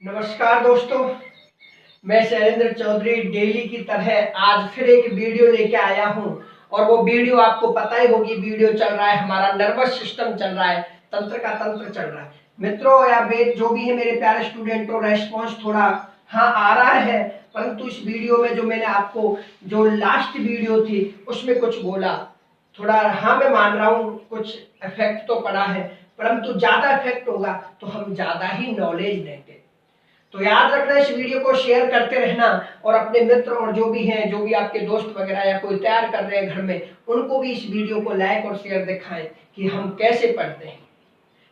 नमस्कार दोस्तों, मैं शैलेंद्र चौधरी डेली की तरह आज फिर एक वीडियो लेके आया हूं। और वो वीडियो आपको पता ही होगी, वीडियो चल रहा है हमारा नर्वस सिस्टम चल रहा है, तंत्र का तंत्र चल रहा है। मित्रों या जो भी है मेरे प्यारे स्टूडेंटों, रेस्पॉन्स थोड़ा हाँ आ रहा है, परंतु इस वीडियो में जो मैंने आपको जो लास्ट वीडियो थी उसमें कुछ बोला, थोड़ा हाँ मैं मान रहा हूँ कुछ इफेक्ट तो पड़ा है, परंतु ज्यादा इफेक्ट होगा तो हम ज्यादा ही नॉलेज देंगे। तो याद रखना, इस वीडियो को शेयर करते रहना और अपने मित्र और जो भी हैं, जो भी आपके दोस्त वगैरह या कोई तैयार कर रहे हैं घर में, उनको भी इस वीडियो को लाइक और शेयर दिखाएं कि हम कैसे पढ़ते हैं।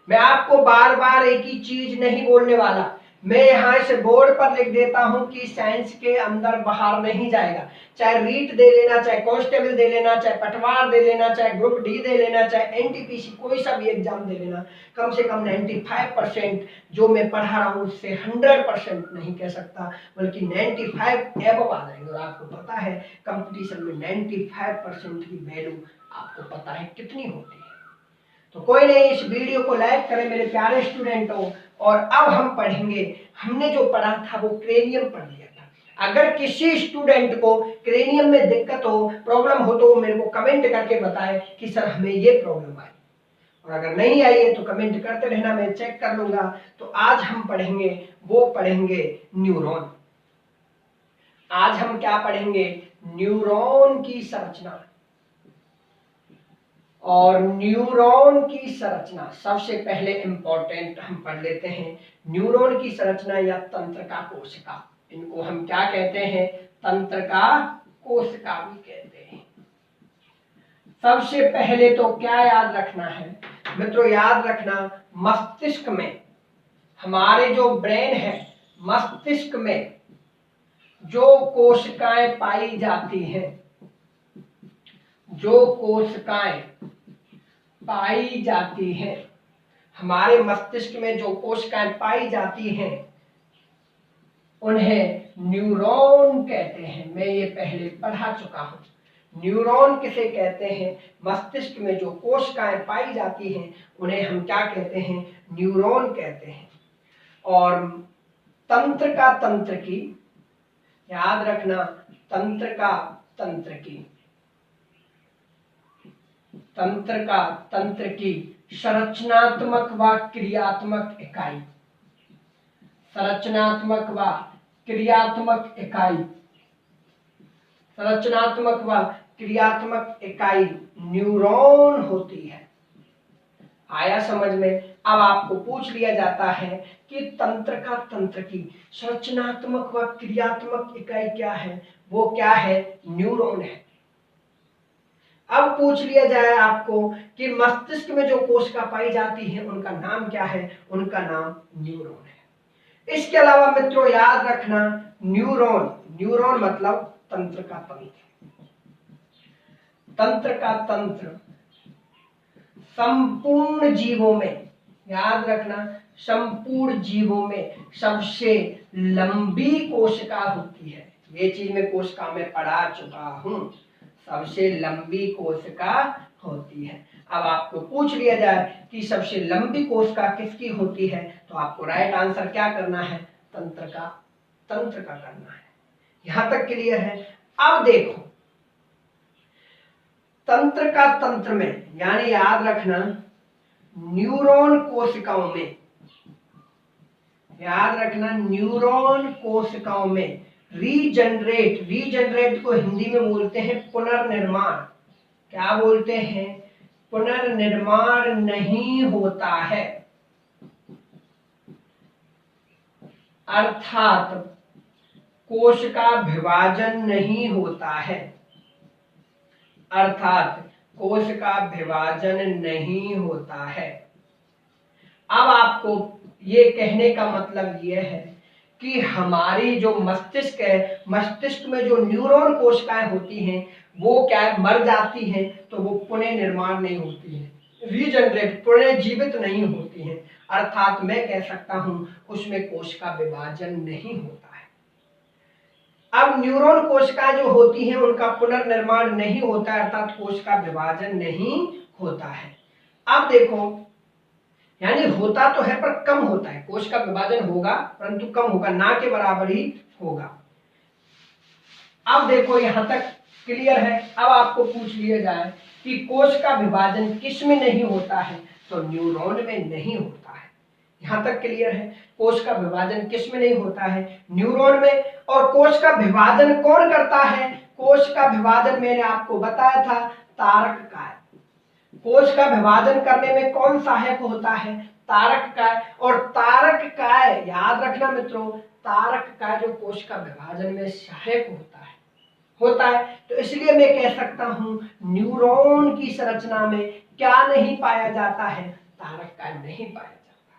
मैं आपको बार बार एक ही चीज नहीं बोलने वाला, मैं यहाँ इस बोर्ड पर लिख देता हूँ कि साइंस के अंदर बाहर नहीं जाएगा। चाहे रीट दे लेना, चाहे कांस्टेबल दे लेना, चाहे पटवार दे लेना, चाहे ग्रुप डी दे लेना, चाहे एनटीपीसी, कोई सा भी एग्जाम दे लेना, कम से कम 95% जो मैं पढ़ा रहा हूँ उससे 100% नहीं कह सकता, बल्कि 95 एबव आ जाएंगे। और आपको पता है कंपटीशन में 95% की वैल्यू आपको पता है कितनी होती है। तो कोई नहीं, इस वीडियो को लाइक करें मेरे प्यारे स्टूडेंटों। और अब हम पढ़ेंगे, हमने जो पढ़ा था वो क्रेनियम पढ़ लिया था। अगर किसी स्टूडेंट को क्रेनियम में दिक्कत हो, प्रॉब्लम हो, तो वो मेरे को कमेंट करके बताए कि सर हमें ये प्रॉब्लम आई। और अगर नहीं आई है तो कमेंट करते रहना, मैं चेक कर लूंगा। तो आज हम पढ़ेंगे, वो पढ़ेंगे न्यूरॉन। आज हम क्या पढ़ेंगे? न्यूरॉन की संरचना। और न्यूरॉन की संरचना सबसे पहले इंपॉर्टेंट हम पढ़ लेते हैं। न्यूरॉन की संरचना या तंत्र का कोशिका, इनको हम क्या कहते हैं? तंत्र का कोशिका भी कहते हैं। सबसे पहले तो क्या याद रखना है मित्रों? याद रखना, मस्तिष्क में, हमारे जो ब्रेन है, मस्तिष्क में जो कोशिकाएं पाई जाती हैं, जो कोशिकाएं पाई जाती हैं, हमारे मस्तिष्क में जो कोशिकाएं पाई जाती हैं उन्हें न्यूरॉन कहते हैं। मैं ये पहले पढ़ा चुका हूं। न्यूरॉन किसे कहते हैं? मस्तिष्क में जो कोशिकाएं पाई जाती हैं उन्हें हम क्या कहते हैं? न्यूरॉन कहते हैं। और तंत्र का तंत्र की, याद रखना, तंत्र का तंत्र की, तंत्र का तंत्र की संरचनात्मक व क्रियात्मक इकाई, संरचनात्मक व क्रियात्मक इकाई, संरचनात्मक व क्रियात्मक इकाई न्यूरॉन होती है। आया समझ में? अब आपको पूछ लिया जाता है कि तंत्र का तंत्र की संरचनात्मक व क्रियात्मक इकाई क्या है? वो क्या है? न्यूरॉन है। अब पूछ लिया जाए आपको कि मस्तिष्क में जो कोशिका पाई जाती है उनका नाम क्या है? उनका नाम न्यूरॉन है। इसके अलावा मित्रों याद रखना, न्यूरॉन, न्यूरॉन मतलब तंत्र का तंत्र। तंत्र का तंत्र संपूर्ण जीवों में, याद रखना, संपूर्ण जीवों में सबसे लंबी कोशिका होती है। ये चीज मैं कोशिका में पढ़ा चुका हूं, सबसे लंबी कोशिका होती है। अब आपको पूछ लिया जाए कि सबसे लंबी कोशिका किसकी होती है, तो आपको राइट आंसर क्या करना है? तंत्र का करना है। यहां तक क्लियर है? अब देखो, तंत्र का तंत्र में, यानी याद रखना, न्यूरॉन कोशिकाओं में, याद रखना, न्यूरॉन कोशिकाओं में रीजनरेट, रीजनरेट को हिंदी में बोलते हैं पुनर्निर्माण। क्या बोलते हैं? पुनर्निर्माण नहीं होता है, अर्थात कोशिका विभाजन नहीं होता है, अर्थात कोशिका विभाजन नहीं होता है। अब आपको ये कहने का मतलब यह है कि हमारी जो मस्तिष्क है, मस्तिष्क में जो न्यूरॉन कोशिकाएं होती हैं वो क्या है? मर जाती हैं तो वो पुनः निर्माण नहीं होती है, रीजनरेट, पुनर्जीवित नहीं होती हैं, अर्थात मैं कह सकता हूं उसमें कोशिका विभाजन नहीं होता है। अब न्यूरॉन कोशिकाएं जो होती हैं उनका पुनर्निर्माण नहीं होता है, अर्थात कोशिका विभाजन नहीं होता है। अब देखो, यानी होता तो है पर कम होता है, कोश का विभाजन होगा परंतु कम होगा, ना के बराबर ही होगा। अब देखो यहां तक क्लियर है। अब आपको पूछ लिया जाए कि कोश का विभाजन किस में नहीं होता है, तो न्यूरॉन में नहीं होता है। यहां तक क्लियर है, कोश का विभाजन किस में नहीं होता है, न्यूरॉन में। और कोश का विभाजन कौन करता है, कोश का विभाजन मैंने आपको बताया था तारक काय। कोश का विभाजन करने में कौन सहायक होता है, तारक काय। और तारक काय याद रखना मित्रों, तारक काय जो कोश का विभाजन में सहायक होता है। तो इसलिए मैं कह सकता हूं न्यूरॉन की संरचना में क्या नहीं पाया जाता है, तारक काय नहीं पाया जाता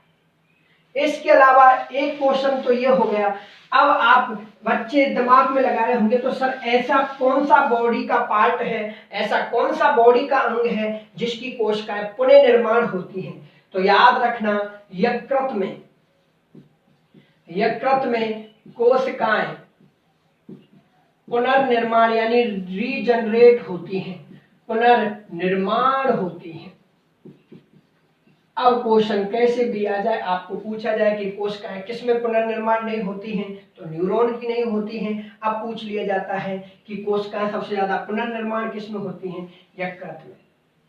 है। इसके अलावा एक क्वेश्चन तो ये हो गया। अब आप बच्चे दिमाग में लगा रहे होंगे तो सर ऐसा कौन सा बॉडी का पार्ट है, ऐसा कौन सा बॉडी का अंग है जिसकी कोशिकाएं पुनः निर्माण होती हैं। तो याद रखना यकृत में कोशिकाएं पुनर्निर्माण यानी रीजनरेट होती हैं, पुनर्निर्माण होती हैं। अब क्वेश्चन कैसे भी आ जाए, आपको पूछा जाए कि कोशिकाएं किस में पुनर्निर्माण नहीं होती हैं, तो न्यूरॉन की नहीं होती हैं। अब पूछ लिया जाता है कि कोशिकाएं सबसे ज्यादा पुनर्निर्माण किस में होती हैं, यकृत में।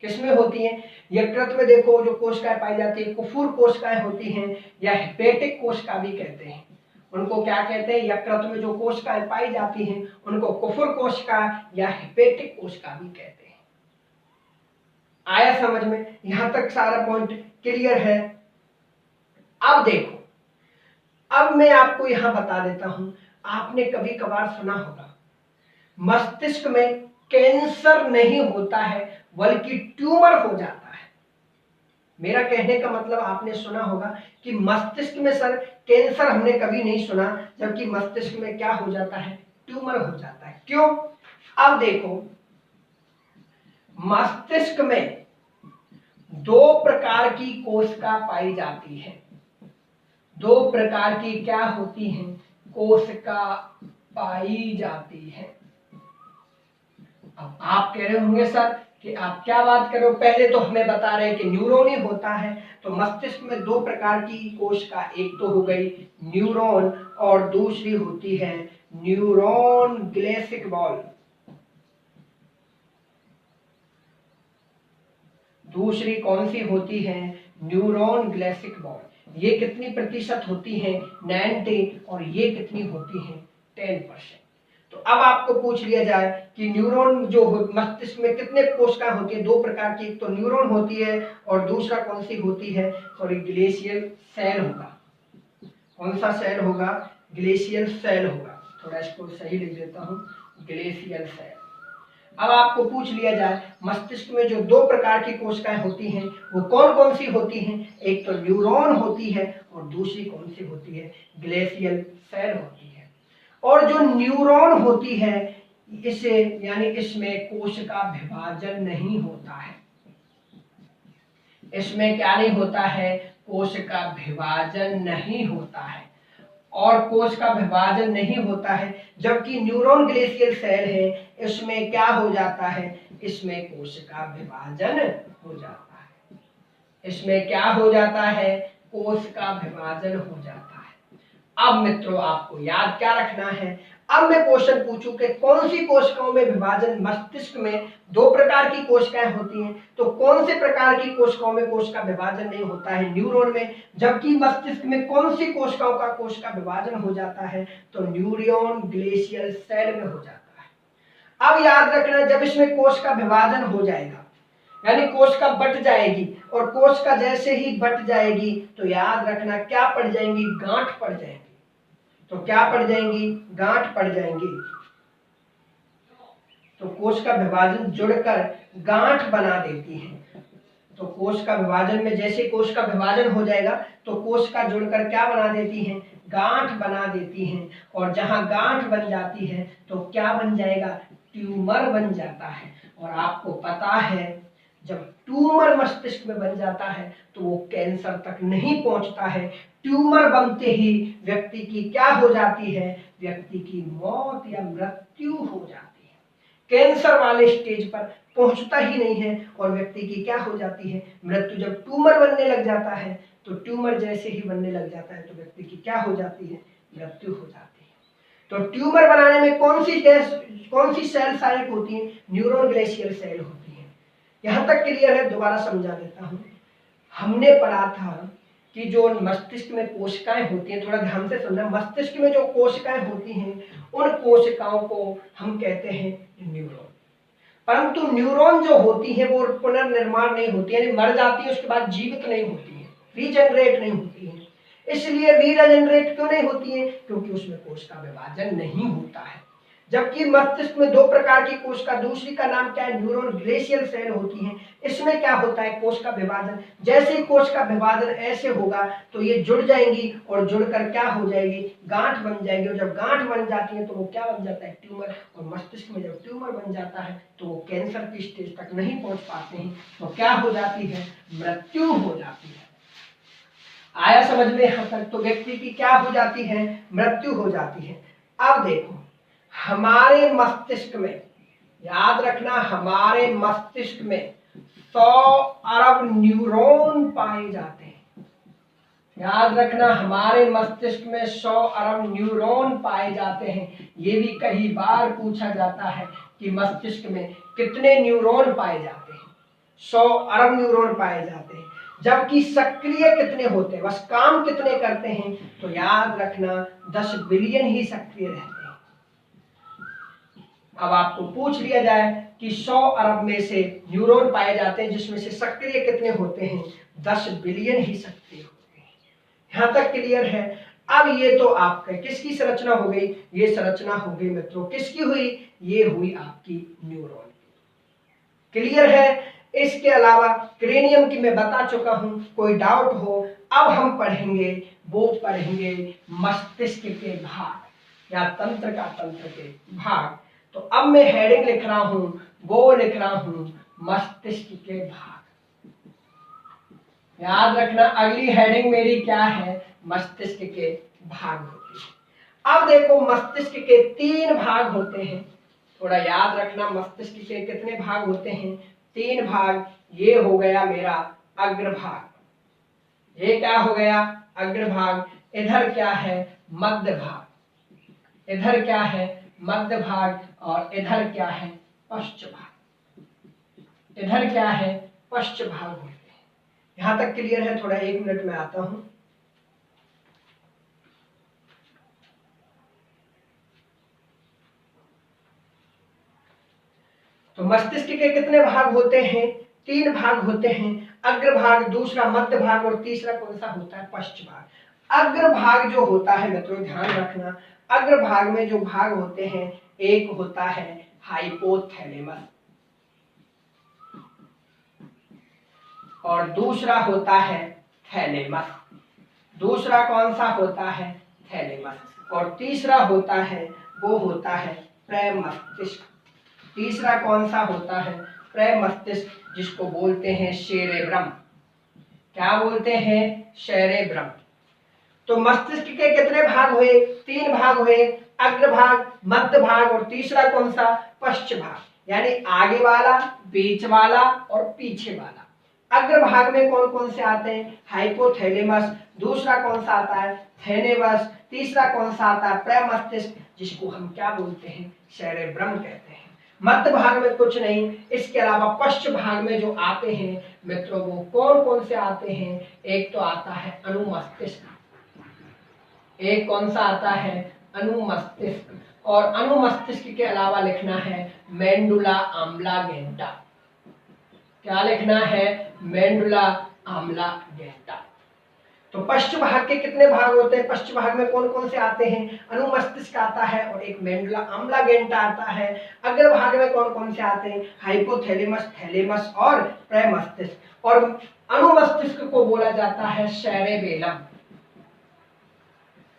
किस में होती हैं, यकृत में। देखो जो कोशिकाएं पाई जाती है, कुफुर कोशिकाएं होती हैं या हेपेटिक कोशिका भी कहते हैं। उनको क्या कहते हैं, यकृत में जो कोशिकाएं पाई जाती हैं उनको कुफुर कोशिका या हेपेटिक कोशिका भी कहते हैं। आया समझ में, यहां तक सारा पॉइंट क्लियर है। अब देखो, अब मैं आपको यहां बता देता हूं, आपने कभी कभार सुना होगा मस्तिष्क में कैंसर नहीं होता है बल्कि ट्यूमर हो जाता है। मेरा कहने का मतलब आपने सुना होगा कि मस्तिष्क में सर कैंसर हमने कभी नहीं सुना, जबकि मस्तिष्क में क्या हो जाता है, ट्यूमर हो जाता है। क्यों? अब देखो, मस्तिष्क में दो प्रकार की कोशिका पाई जाती है। दो प्रकार की क्या होती हैं, कोशिका पाई जाती है। अब आप कह रहे होंगे सर कि आप क्या बात कर रहे हो, पहले तो हमें बता रहे हैं कि न्यूरॉन ही होता है। तो मस्तिष्क में दो प्रकार की कोशिका, एक तो हो गई न्यूरॉन और दूसरी होती है न्यूरॉन ग्लेसिक बॉल। दूसरी कौन सी होती है, न्यूरॉन ग्लेसिक बॉल। ये कितनी प्रतिशत होती है, 90, और ये कितनी होती है, 10%। तो अब आपको पूछ लिया जाए कि न्यूरॉन जो मस्तिष्क में कितने कोशिकाएं होती है, दो प्रकार की, एक तो न्यूरॉन होती है और दूसरा कौन सी होती है, सॉरी ग्लेशियल सेल होगा। कौन सा सेल होगा, ग्लेशियल सेल होगा। थोड़ा इसको सही लिख देता हूं, ग्लेशियल सेल। अब आपको पूछ लिया जाए मस्तिष्क में जो दो प्रकार की कोशिकाएं होती हैं वो कौन कौन सी होती हैं, एक तो न्यूरॉन होती है और दूसरी कौन सी होती है, ग्लेशियल सेल होती है। और जो न्यूरॉन होती है इसे यानी इसमें कोशिका विभाजन नहीं होता है। इसमें क्या नहीं होता है, कोशिका विभाजन नहीं होता है। और कोश का विभाजन नहीं होता है, जबकि न्यूरॉन ग्लेशियल सेल है, इसमें क्या हो जाता है, इसमें कोशिका विभाजन हो जाता है। इसमें क्या हो जाता है, कोश का विभाजन हो जाता है। अब मित्रों आपको याद क्या रखना है, अब मैं क्वेश्चन पूछूं कि कौन सी कोशिकाओं में विभाजन, मस्तिष्क में दो प्रकार की कोशिकाएं होती हैं, तो कौन से प्रकार की कोशिकाओं में कोशिका विभाजन नहीं होता है, न्यूरॉन में। जबकि मस्तिष्क में कौन सी कोशिकाओं का कोशिका विभाजन हो जाता है, तो न्यूरॉन ग्लेशियल सेल में हो जाता है। अब याद रखना, जब इसमें कोश का विभाजन हो जाएगा यानी कोशिका बट जाएगी, और कोशिका जैसे ही बट जाएगी तो याद रखना क्या पड़ जाएंगी, गांठ पड़ जाएंगी। तो क्या पड़ जाएंगी, गांठ पड़ जाएंगी। तो कोश का विभाजन जुड़कर गांठ बना देती है। तो कोश का विभाजन में जैसे कोश का विभाजन हो जाएगा तो कोश का जुड़कर क्या बना देती हैं, गांठ बना देती हैं। और जहां गांठ बन जाती है तो क्या बन जाएगा, ट्यूमर बन जाता है। और आपको पता है जब ट्यूमर मस्तिष्क में बन जाता है तो वो कैंसर तक नहीं पहुंचता है। ट्यूमर बनते ही व्यक्ति की क्या हो जाती है, व्यक्ति की मौत या मृत्यु हो जाती है। कैंसर वाले स्टेज पर पहुंचता ही नहीं है और व्यक्ति की क्या हो जाती है, मृत्यु। जब ट्यूमर बनने लग जाता है तो ट्यूमर जैसे ही बनने लग जाता है तो व्यक्ति की क्या हो जाती है, मृत्यु हो जाती है। तो ट्यूमर बनाने में कौन सी सेल सहायक होती है, न्यूरॉन ग्लेशियल सेल होती है। यहां तक क्लियर है, दोबारा समझा देता हूं। हमने पढ़ा था कि जो मस्तिष्क में कोशिकाएं होती हैं, थोड़ा ध्यान से सुनना, मस्तिष्क में जो कोशिकाएं होती हैं उन कोशिकाओं को हम कहते हैं न्यूरॉन। परंतु न्यूरॉन जो होती है वो पुनर्निर्माण नहीं होती है, मर जाती है उसके बाद जीवित नहीं होती है, रीजनरेट नहीं होती है। इसलिए रीजनरेट क्यों नहीं होती है, क्योंकि उसमें कोशिका विभाजन नहीं होता है। जबकि मस्तिष्क में दो प्रकार की कोशिका, दूसरी का नाम क्या है, न्यूरॉन ग्लेशियल सेल होती है। इसमें क्या होता है, कोशिका विभाजन। जैसे ही कोशिका विभाजन ऐसे होगा तो ये जुड़ जाएंगी और जुड़कर क्या हो जाएगी, गांठ बन जाएगी। और जब गांठ बन जाती है तो वो क्या बन जाता है, ट्यूमर। और मस्तिष्क में जब ट्यूमर बन जाता है तो वो कैंसर की स्टेज तक नहीं पहुंच पाते हैं, तो क्या हो जाती है, मृत्यु हो जाती है। आया समझ में यहां तक? तो व्यक्ति की क्या हो जाती है, मृत्यु हो जाती है। अब देखो, हमारे मस्तिष्क में, याद रखना, हमारे मस्तिष्क में 100 अरब न्यूरॉन पाए जाते हैं। याद रखना, हमारे मस्तिष्क में 100 अरब न्यूरॉन पाए जाते हैं। ये भी कई बार पूछा जाता है कि मस्तिष्क में कितने न्यूरॉन पाए जाते हैं। 100 अरब न्यूरॉन पाए जाते हैं। जबकि सक्रिय कितने होते हैं, बस काम कितने करते हैं, तो याद रखना 10 बिलियन ही सक्रिय रहते हैं। अब आपको पूछ लिया जाए कि 100 अरब में से न्यूरॉन पाए जाते हैं जिसमें से सक्रिय कितने होते हैं, 10 बिलियन ही सक्रिय होते हैं। यहां तक क्लियर है? अब ये तो आपका किसकी संरचना हो गई, ये संरचना हो गई मित्रों किसकी हुई, ये हुई आपकी न्यूरॉन। क्लियर है? इसके अलावा क्रेनियम की मैं बता चुका हूं, कोई डाउट हो अब हम पढ़ेंगे, वो पढ़ेंगे मस्तिष्क के भाग या तंत्र का तंत्र के भाग। तो अब मैं हेडिंग लिख रहा हूं, वो लिख रहा हूं मस्तिष्क के भाग। याद रखना, अगली हेडिंग मेरी क्या है, मस्तिष्क के भाग होती है। अब देखो, मस्तिष्क के 3 भाग होते हैं। थोड़ा याद रखना, मस्तिष्क के कितने भाग होते हैं, 3 भाग। ये हो गया मेरा अग्रभाग, ये क्या हो गया, अग्रभाग। इधर क्या है, मध्य भाग। इधर क्या है, मध्य भाग। और इधर क्या है, पश्च भाग। इधर क्या है, पश्च भाग होते हैं। यहां तक क्लियर है? थोड़ा 1 मिनट में आता हूं। तो मस्तिष्क के कितने भाग होते हैं, 3 भाग होते हैं। अग्रभाग, दूसरा मध्य भाग और तीसरा कौन सा होता है, पश्च भाग। अग्रभाग जो होता है मित्रों, ध्यान रखना, अग्रभाग में जो भाग होते हैं, एक होता है हाइपोथैलेमस और दूसरा होता है थैलेमस। दूसरा कौन सा होता है, थैलेमस। और तीसरा होता है, वो होता है प्रमस्तिष्क। तीसरा कौन सा होता है, प्रमस्तिष्क, जिसको बोलते हैं सेरेब्रम। क्या बोलते हैं, सेरेब्रम। तो मस्तिष्क के कितने भाग हुए, 3 भाग हुए, अग्रभाग, मध्य भाग और तीसरा कौन सा, पश्च भाग। यानी आगे वाला, बीच वाला और पीछे वाला। अग्रभाग में कौन कौन से आते हैं, हाइपोथैलेमस, दूसरा कौन सा आता है, थैलेमस, तीसरा कौन सा आता है, प्रमस्तिष्क, जिसको हम क्या बोलते हैं, सेरेब्रम कहते हैं। मध्य भाग में कुछ नहीं। इसके अलावा पश्च भाग में जो आते हैं मित्रों, वो कौन कौन से आते हैं, एक तो आता है अनुमस्तिष्क, एक कौन सा आता है, अनुमस्तिष्क। और अनुमस्तिष्क के अलावा लिखना है मेंडुला आम्लागेंटा। क्या लिखना है, मेंडुला आम्लागेंटा। तो पश्च भाग के कितने भाग होते हैं, पश्च भाग में कौन कौन से आते हैं, अनुमस्तिष्क आता है और एक मेंडुला आम्लागेंटा आता है। अग्र भाग में कौन कौन से आते हैं, हाइपोथैलेमस, थैलेमस और प्रमस्तिष्क। और अनुमस्तिष्क को बोला जाता है सेरेबेलम।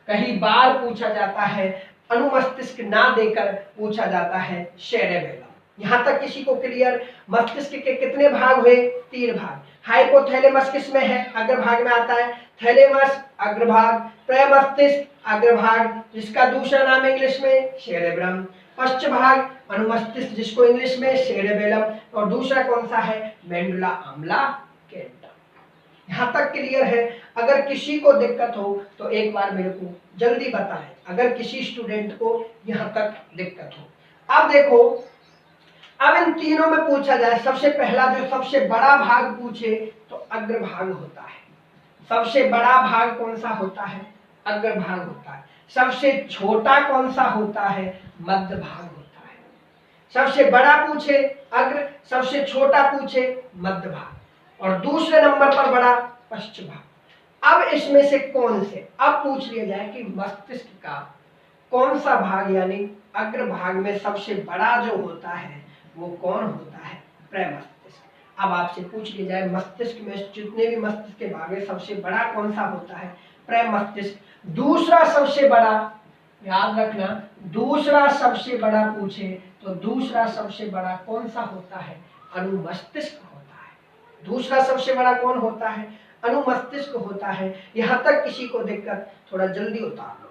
कई बार पूछा जाता है, अनुमस्तिष्क ना देकर पूछा जाता है सेरेबेलम। यहां तक किसी को क्लियर? मस्तिष्क के कितने भाग हुए, 3 भाग। हाइपोथैलेमस किस में है, अग्रभाग में आता है। थैलेमस अग्रभाग, प्रमस्तिष्क अग्रभाग, जिसका दूसरा नाम इंग्लिश में सेरेब्रम। पश्च भाग अनुमस्तिष्क, जिसको इंग्लिश में सेरेबेलम, और दूसरा कौन सा है, मेडुला ऑब्लांगेटा। यहाँ तक क्लियर है? अगर किसी को दिक्कत हो तो एक बार मेरे को जल्दी बताएं, अगर किसी स्टूडेंट को यहाँ तक दिक्कत हो। अब देखो, अब इन तीनों में पूछा जाए, सबसे पहला जो सबसे बड़ा भाग पूछे तो अग्रभाग होता है। सबसे बड़ा भाग कौन सा होता है, अग्रभाग होता है। सबसे छोटा कौन सा होता है, मध्य भाग होता है। सबसे बड़ा पूछे अग्र, सबसे छोटा पूछे मध्य भाग, और दूसरे नंबर पर बड़ा पश्च भाग। अब इसमें से कौन से, अब पूछ लिया जाए कि मस्तिष्क का कौन सा भाग यानी अग्रभाग में सबसे बड़ा जो होता है वो कौन होता है, प्रमस्तिष्क। अब आपसे पूछ लिया जाए मस्तिष्क में जितने भी मस्तिष्क के भाग है सबसे बड़ा कौन सा होता है, प्रमस्तिष्क। दूसरा सबसे बड़ा, याद रखना, दूसरा सबसे बड़ा पूछे तो दूसरा सबसे बड़ा कौन सा होता है, अनुमस्तिष्क होता है। दूसरा सबसे बड़ा कौन होता है, अनुमस्तिष्क होता है। यहां तक किसी को दिक्कत, थोड़ा जल्दी उतार लो।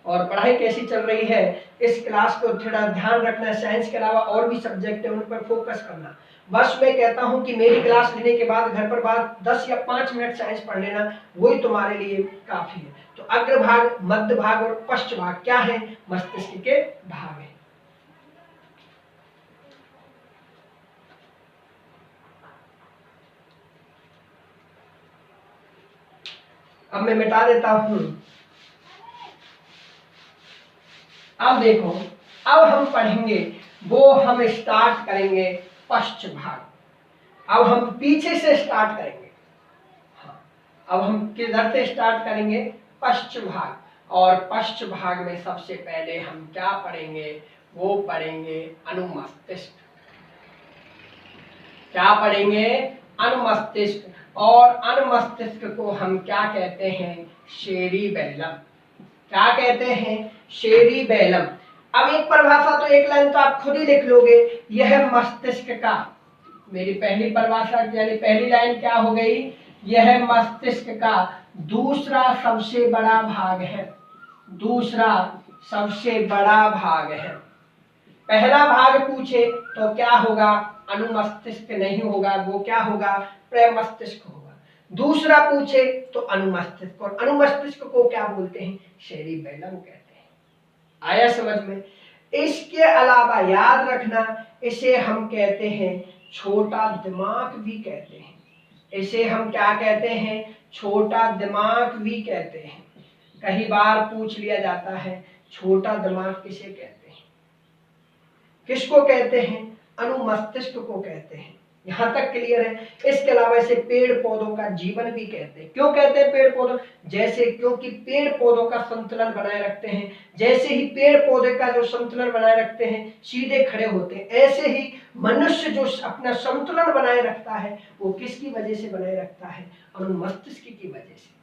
और पढ़ाई कैसी चल रही है, इस क्लास को थोड़ा ध्यान रखना। साइंस के अलावा और भी सब्जेक्ट है उन पर फोकस करना। बस मैं कहता हूं कि मेरी क्लास लेने के बाद घर पर बाद 10 या 5 मिनट साइंस पढ़ लेना, वही तुम्हारे लिए काफी है। तो अग्रभाग, मध्य भाग और पश्च भाग क्या है, मस्तिष्क के भाग है। अब मैं मिटा देता हूं। अब देखो, अब हम पढ़ेंगे, वो हम स्टार्ट करेंगे पश्च भाग। अब हम पीछे से स्टार्ट करेंगे। हाँ, अब हम किधर से स्टार्ट करेंगे, पश्च भाग। और पश्च भाग में सबसे पहले हम क्या पढ़ेंगे, वो पढ़ेंगे अनुमस्तिष्क। क्या पढ़ेंगे, अनुमस्तिष्क। और अनुमस्तिष्क को हम क्या कहते हैं, सेरिबेलम। क्या कहते हैं, सेरिबेलम। अब एक परिभाषा तो एक लाइन तो आप खुद ही लिख लोगे, यह मस्तिष्क का, मेरी पहली परिभाषा यानी पहली लाइन क्या हो गई, यह मस्तिष्क का दूसरा सबसे बड़ा भाग है। दूसरा सबसे बड़ा भाग है। पहला भाग पूछे तो क्या होगा, अनुमस्तिष्क नहीं होगा, वो क्या होगा, प्रमस्तिष्क होगा। दूसरा पूछे तो अनुमस्तिष्क, और अनुमस्तिष्क को क्या बोलते हैं, सेरिबेलम कहते हैं। आया समझ में? इसके अलावा याद रखना, इसे हम कहते हैं छोटा दिमाग भी कहते हैं। इसे हम क्या कहते हैं, छोटा दिमाग भी कहते हैं। कई बार पूछ लिया जाता है छोटा दिमाग किसे कहते हैं, किसको कहते हैं, अनुमस्तिष्क को कहते हैं। यहां तक क्लियर है? इसके अलावा इसे पेड़ पौधों का जीवन भी कहते हैं। क्यों कहते हैं पेड़ पौधों, जैसे क्योंकि पेड़ पौधों का संतुलन बनाए रखते हैं। जैसे ही पेड़ पौधे का जो संतुलन बनाए रखते हैं, सीधे खड़े होते हैं, ऐसे ही मनुष्य जो अपना संतुलन बनाए रखता है वो किसकी वजह से बनाए रखता है, अनुमस्तिष्क की वजह से।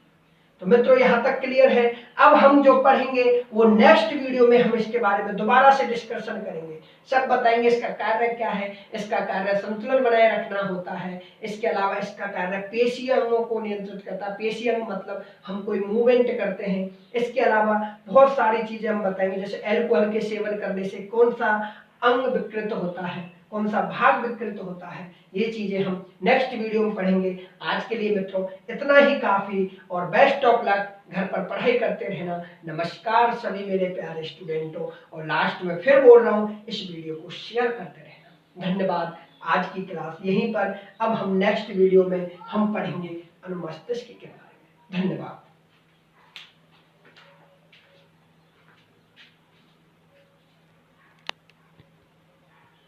तो मित्रों यहाँ तक क्लियर है? अब हम जो पढ़ेंगे वो नेक्स्ट वीडियो में हम इसके बारे में दोबारा से डिस्कशन करेंगे, सब बताएंगे इसका कार्य क्या है। इसका कार्य संतुलन बनाए रखना होता है। इसके अलावा इसका कार्य पेशीय अंगों को नियंत्रित करता है। पेशीय अंग मतलब हम कोई मूवमेंट करते हैं। इसके अलावा बहुत सारी चीजें हम बताएंगे, जैसे अल्कोहल के सेवन करने से कौन सा अंग विकृत होता है, कौन सा भाग विकृत होता है, ये चीजें हम नेक्स्ट वीडियो में पढ़ेंगे। आज के लिए मित्रों इतना ही काफी, और बेस्ट ऑफ लक। घर पर पढ़ाई करते रहना। नमस्कार सभी मेरे प्यारे स्टूडेंटों, और लास्ट में फिर बोल रहा हूँ, इस वीडियो को शेयर करते रहना। धन्यवाद। आज की क्लास यहीं पर। अब हम नेक्स्ट वीडियो में हम पढ़ेंगे अनुमस्तिष्क के बारे में। धन्यवाद।